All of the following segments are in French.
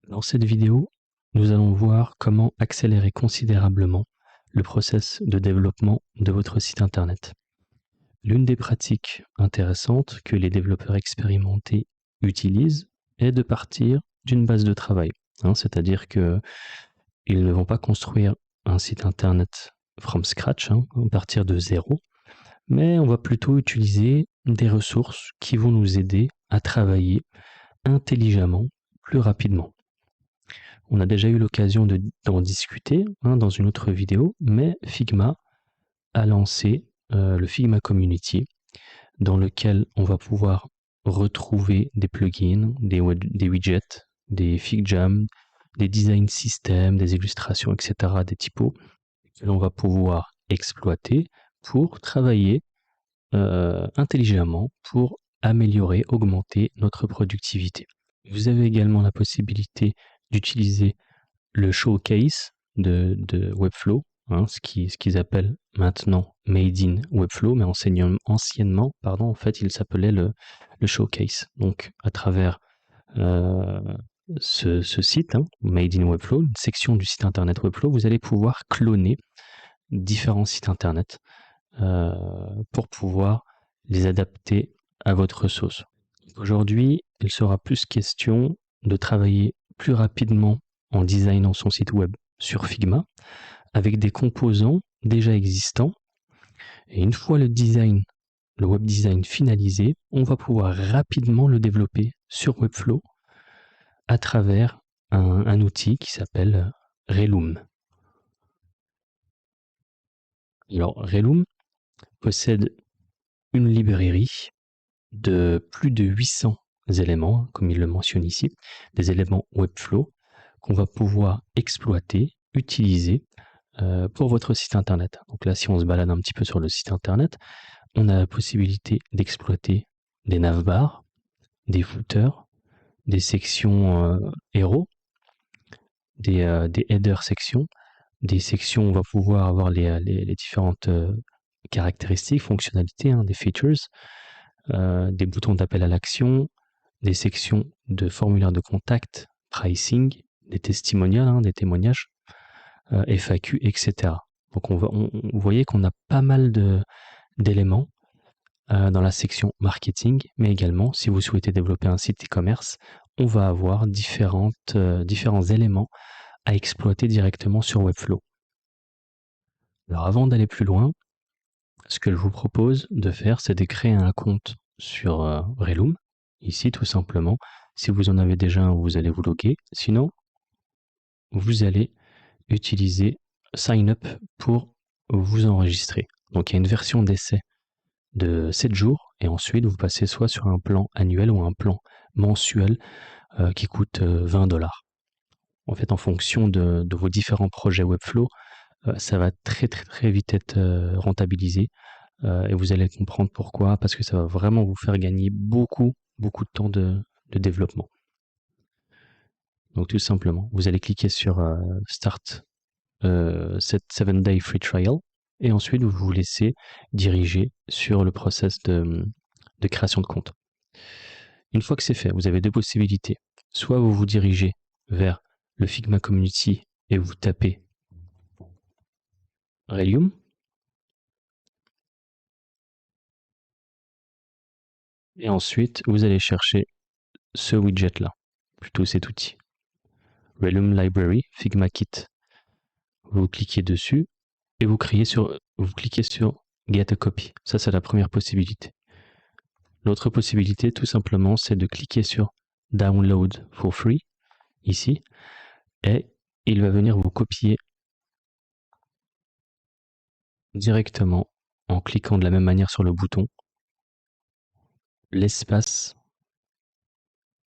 Dans cette vidéo, nous allons voir comment accélérer considérablement le process de développement de votre site internet. L'une des pratiques intéressantes que les développeurs expérimentés utilisent est de partir d'une base de travail. C'est-à-dire qu'ils ne vont pas construire un site internet from scratch, à partir de zéro, mais on va plutôt utiliser des ressources qui vont nous aider à travailler intelligemment plus rapidement. On a déjà eu l'occasion d'en discuter dans une autre vidéo, mais Figma a lancé le Figma Community, dans lequel on va pouvoir retrouver des plugins, des widgets, des FigJam, des design systems, des illustrations, etc., des typos, que l'on va pouvoir exploiter pour travailler intelligemment, pour améliorer, augmenter notre productivité. Vous avez également la possibilité d'utiliser le showcase de Webflow, ce qu'ils appellent maintenant Made in Webflow, mais anciennement, en fait, il s'appelait le showcase. Donc, à travers ce site, Made in Webflow, une section du site internet Webflow, vous allez pouvoir cloner différents sites internet pour pouvoir les adapter à votre sauce. Aujourd'hui, il sera plus question de travailler plus rapidement en designant son site web sur Figma avec des composants déjà existants. Et une fois le web design finalisé, on va pouvoir rapidement le développer sur Webflow à travers un outil qui s'appelle Reloom. Alors, Reloom possède une librairie de plus de 800 éléments, comme il le mentionne ici, des éléments Webflow qu'on va pouvoir exploiter, utiliser pour votre site internet. Donc là, si on se balade un petit peu sur le site internet, on a la possibilité d'exploiter des navbars, des footers, des sections héros, des header sections, des sections où on va pouvoir avoir les différentes caractéristiques, fonctionnalités, des features, des boutons d'appel à l'action, des sections de formulaire de contact, pricing, des testimonials, des témoignages, FAQ, etc. Donc vous voyez qu'on a pas mal d'éléments dans la section marketing, mais également si vous souhaitez développer un site e-commerce, on va avoir différents éléments à exploiter directement sur Webflow. Alors avant d'aller plus loin, ce que je vous propose de faire, c'est de créer un compte sur Reloom, ici tout simplement. Si vous en avez déjà un, vous allez vous loguer. Sinon, vous allez utiliser Sign Up pour vous enregistrer. Donc il y a une version d'essai de 7 jours et ensuite vous passez soit sur un plan annuel ou un plan mensuel qui coûte 20$. En fait, en fonction de vos différents projets Webflow, ça va très très très vite être rentabilisé et vous allez comprendre pourquoi, parce que ça va vraiment vous faire gagner beaucoup beaucoup de temps de développement. Donc tout simplement, vous allez cliquer sur Start 7-day free trial et ensuite vous vous laissez diriger sur le process de création de compte. Une fois que c'est fait, vous avez deux possibilités. Soit vous vous dirigez vers le Figma Community et vous tapez Relium. Et ensuite, vous allez chercher ce widget-là, plutôt cet outil. Relium Library, Figma Kit. Vous cliquez dessus et vous cliquez sur Get a Copy. Ça, c'est la première possibilité. L'autre possibilité, tout simplement, c'est de cliquer sur Download for Free, ici, et il va venir vous copier directement en cliquant de la même manière sur le bouton l'espace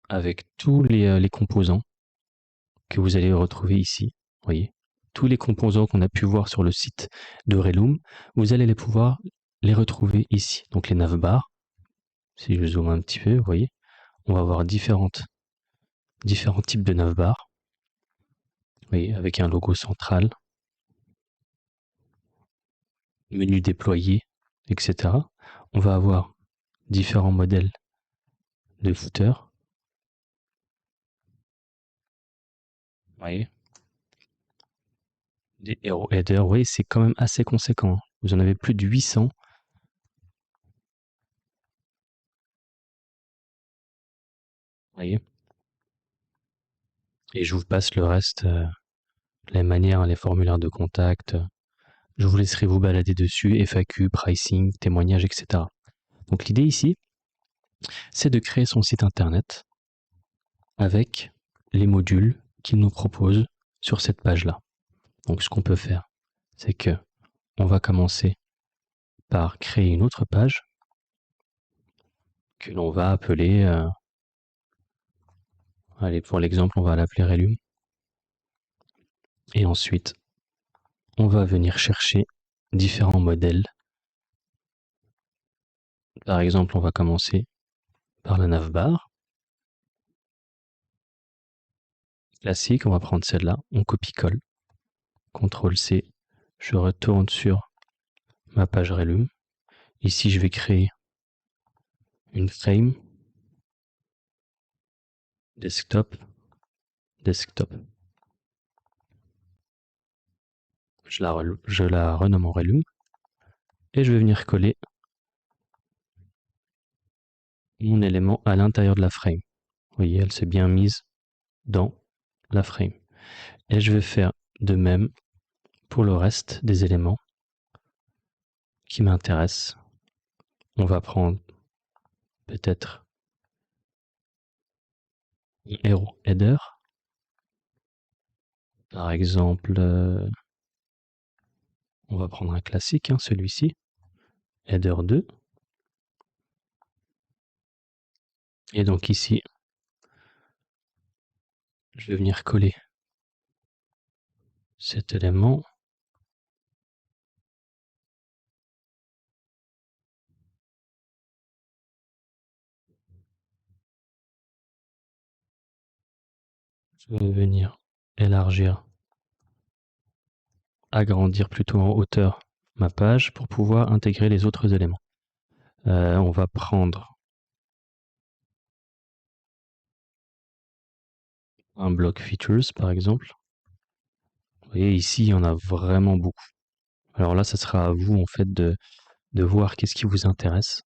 avec tous les composants que vous allez retrouver ici. Voyez, tous les composants qu'on a pu voir sur le site de Reloom, vous allez pouvoir les retrouver ici. Donc les navbars, si je zoome un petit peu, vous voyez, on va avoir différents types de navbars. Vous voyez, avec un logo central, menu déployé, etc. On va avoir différents modèles de footers. voyez? Des hero headers, oui, c'est quand même assez conséquent, hein. Vous en avez plus de 800. Voyez? Et je vous passe le reste, les manières, les formulaires de contact. Je vous laisserai vous balader dessus, FAQ, pricing, témoignages, etc. Donc l'idée ici, c'est de créer son site internet avec les modules qu'il nous propose sur cette page-là. Donc ce qu'on peut faire, c'est que on va commencer par créer une autre page que l'on va appeler, allez, pour l'exemple, on va l'appeler Relum. Et ensuite, on va venir chercher différents modèles. Par exemple, on va commencer par la navbar. Classique, on va prendre celle-là, on copie-colle. CTRL-C, je retourne sur ma page Relum. Ici, je vais créer une frame desktop, desktop. Je la renomme en Relum et je vais venir coller mon élément à l'intérieur de la frame. Vous voyez, elle s'est bien mise dans la frame. Et je vais faire de même pour le reste des éléments qui m'intéressent. On va prendre peut-être un hero header. Par exemple, on va prendre un classique, hein, celui-ci, header 2. Et donc ici, je vais venir coller cet élément. Je vais venir élargir, agrandir plutôt en hauteur ma page pour pouvoir intégrer les autres éléments. On va prendre un bloc features par exemple. Vous voyez ici, il y en a vraiment beaucoup. Alors là, ça sera à vous en fait de voir qu'est-ce qui vous intéresse.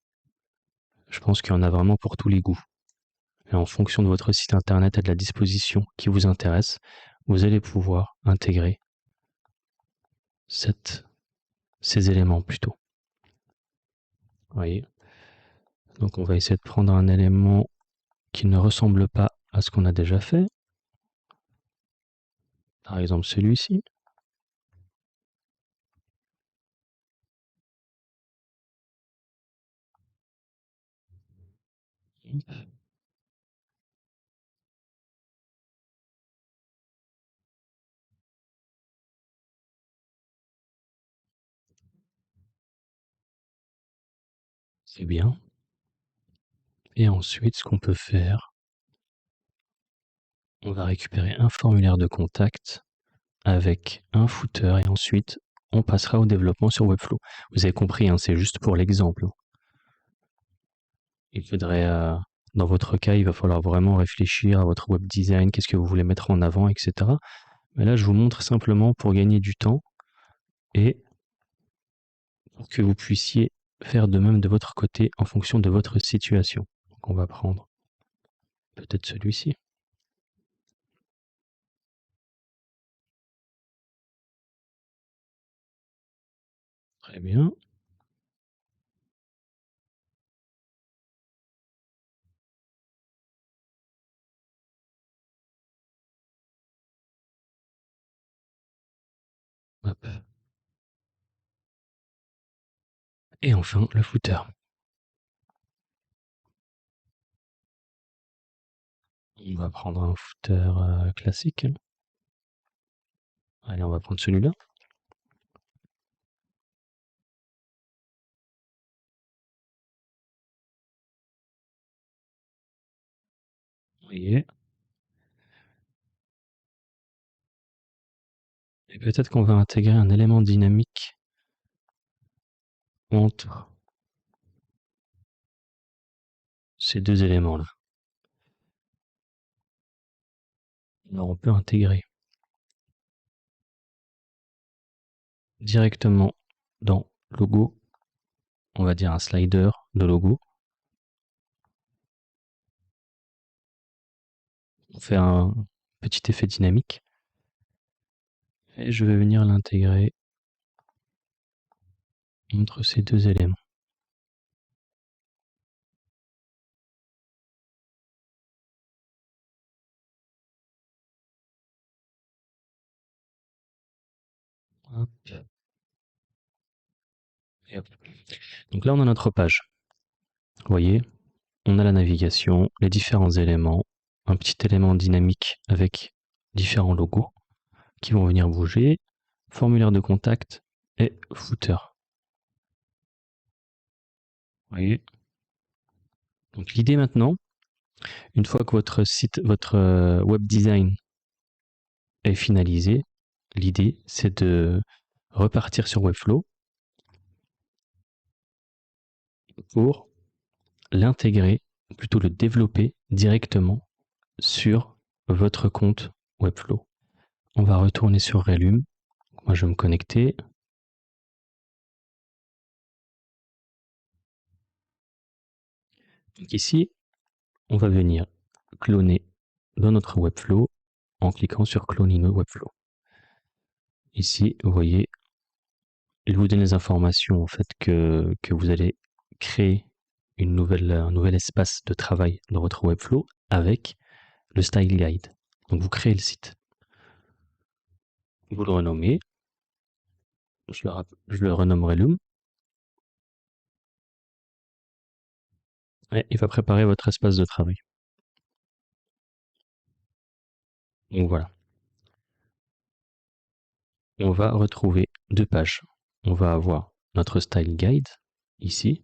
Je pense qu'il y en a vraiment pour tous les goûts. Et en fonction de votre site internet et de la disposition qui vous intéresse, vous allez pouvoir intégrer ces éléments plutôt. Vous voyez. Donc on va essayer de prendre un élément qui ne ressemble pas à ce qu'on a déjà fait. Par exemple celui-ci. C'est bien. Et ensuite, ce qu'on peut faire, on va récupérer un formulaire de contact avec un footer et ensuite on passera au développement sur Webflow. Vous avez compris, hein, c'est juste pour l'exemple. Il faudrait, dans votre cas, il va falloir vraiment réfléchir à votre web design, qu'est-ce que vous voulez mettre en avant, etc. Mais là, je vous montre simplement pour gagner du temps et pour que vous puissiez faire de même de votre côté en fonction de votre situation. Donc on va prendre peut-être celui-ci. Très bien. Hop. Et enfin, le footer. On va prendre un footer classique. Allez, on va prendre celui-là. Vous voyez. Et peut-être qu'on va intégrer un élément dynamique entre ces deux éléments-là. Alors on peut intégrer directement dans logo, on va dire un slider de logo. On fait un petit effet dynamique. Et je vais venir l'intégrer entre ces deux éléments. Hop. Et hop. Donc là, on a notre page. Vous voyez, on a la navigation, les différents éléments, un petit élément dynamique avec différents logos qui vont venir bouger, formulaire de contact et footer. Vous voyez. Donc l'idée maintenant, une fois que votre site, votre web design est finalisé, l'idée c'est de repartir sur Webflow pour l'intégrer, ou plutôt le développer directement sur votre compte Webflow. On va retourner sur Relum. Moi, je vais me connecter. Donc ici, on va venir cloner dans notre Webflow en cliquant sur Cloner no Webflow. Ici, vous voyez, il vous donne les informations en fait que vous allez créer un nouvel espace de travail dans votre Webflow avec le Style Guide. Donc vous créez le site. Vous le renommez. Je le renommerai Loom. Et il va préparer votre espace de travail. Donc voilà. On va retrouver deux pages. On va avoir notre Style Guide ici,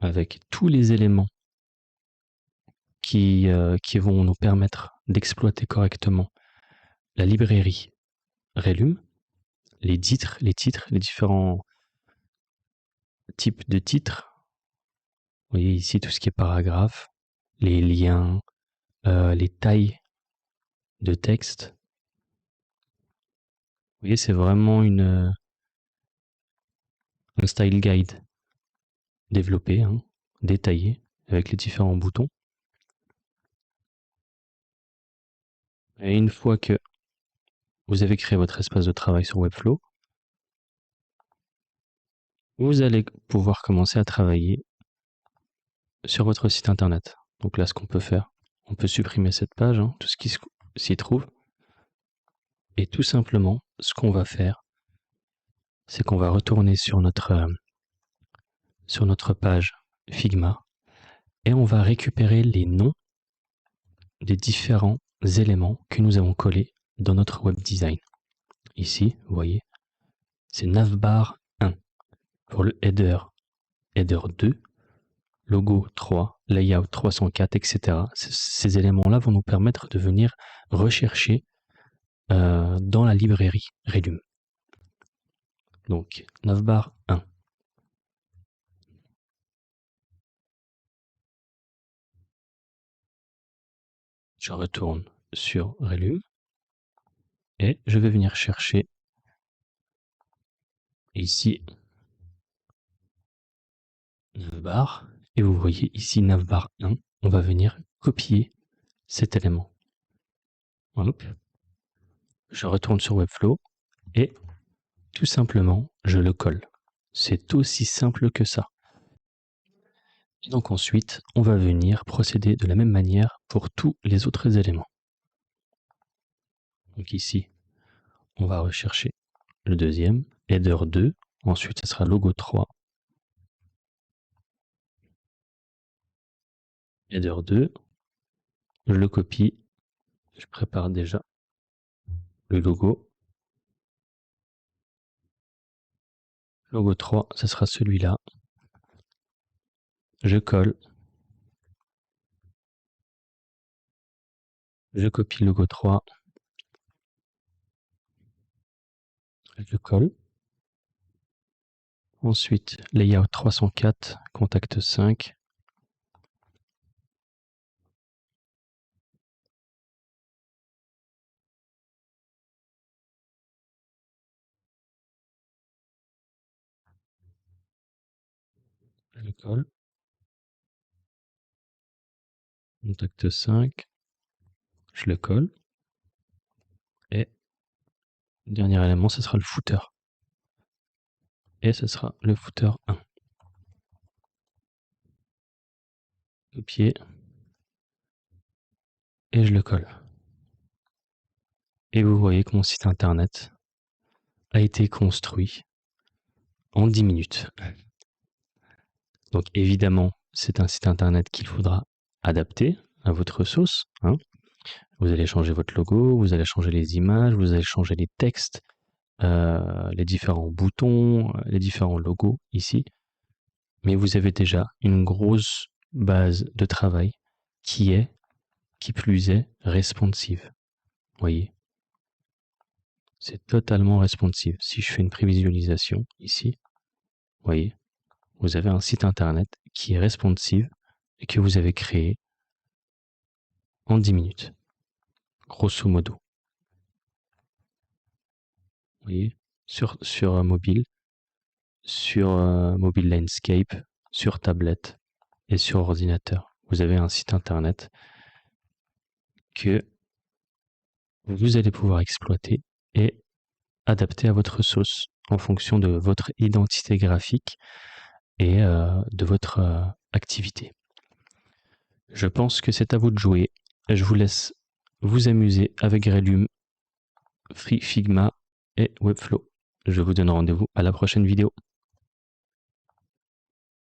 avec tous les éléments qui vont nous permettre d'exploiter correctement la librairie Relum, les titres, les différents types de titres. Vous voyez ici tout ce qui est paragraphe, les liens, les tailles de texte. Vous voyez, c'est vraiment un style guide développé, hein, détaillé, avec les différents boutons. Et une fois que vous avez créé votre espace de travail sur Webflow, vous allez pouvoir commencer à travailler sur votre site internet. Donc là, ce qu'on peut faire, on peut supprimer cette page, hein, tout ce qui s'y trouve. Et tout simplement, ce qu'on va faire, c'est qu'on va retourner sur notre page Figma et on va récupérer les noms des différents éléments que nous avons collés dans notre web design. Ici, vous voyez, c'est navbar 1 pour le header, header 2, logo 3, layout 304, etc. Ces éléments-là vont nous permettre de venir rechercher dans la librairie Relum. Donc, navbar 1. Je retourne sur Relum et je vais venir chercher ici navbar et vous voyez ici navbar 1. On va venir copier cet élément. Hop. Je retourne sur Webflow et tout simplement, je le colle. C'est aussi simple que ça. Et donc ensuite, on va venir procéder de la même manière pour tous les autres éléments. Donc ici, on va rechercher le deuxième, header 2, ensuite ce sera logo 3, header 2, je le copie, je prépare déjà le logo. Logo 3, ce sera celui-là. Je colle. Je copie le logo 3. Je colle. Ensuite, layout 304, contact 5. Je colle. Contact 5. Je le colle. Et dernier élément, ce sera le footer. Et ce sera le footer 1. Copier. Et je le colle. Et vous voyez que mon site internet a été construit en 10 minutes. Donc évidemment, c'est un site internet qu'il faudra adapter à votre sauce. Hein. Vous allez changer votre logo, vous allez changer les images, vous allez changer les textes, les différents boutons, les différents logos ici. Mais vous avez déjà une grosse base de travail qui plus est, responsive. Voyez, c'est totalement responsive. Si je fais une prévisualisation ici, voyez, vous avez un site internet qui est responsive et que vous avez créé en 10 minutes, grosso modo. Vous voyez, sur mobile, sur mobile landscape, sur tablette et sur ordinateur. Vous avez un site internet que vous allez pouvoir exploiter et adapter à votre sauce en fonction de votre identité graphique et de votre activité. Je pense que c'est à vous de jouer. Je vous laisse vous amuser avec Grelium, Figma et Webflow. Je vous donne rendez-vous à la prochaine vidéo.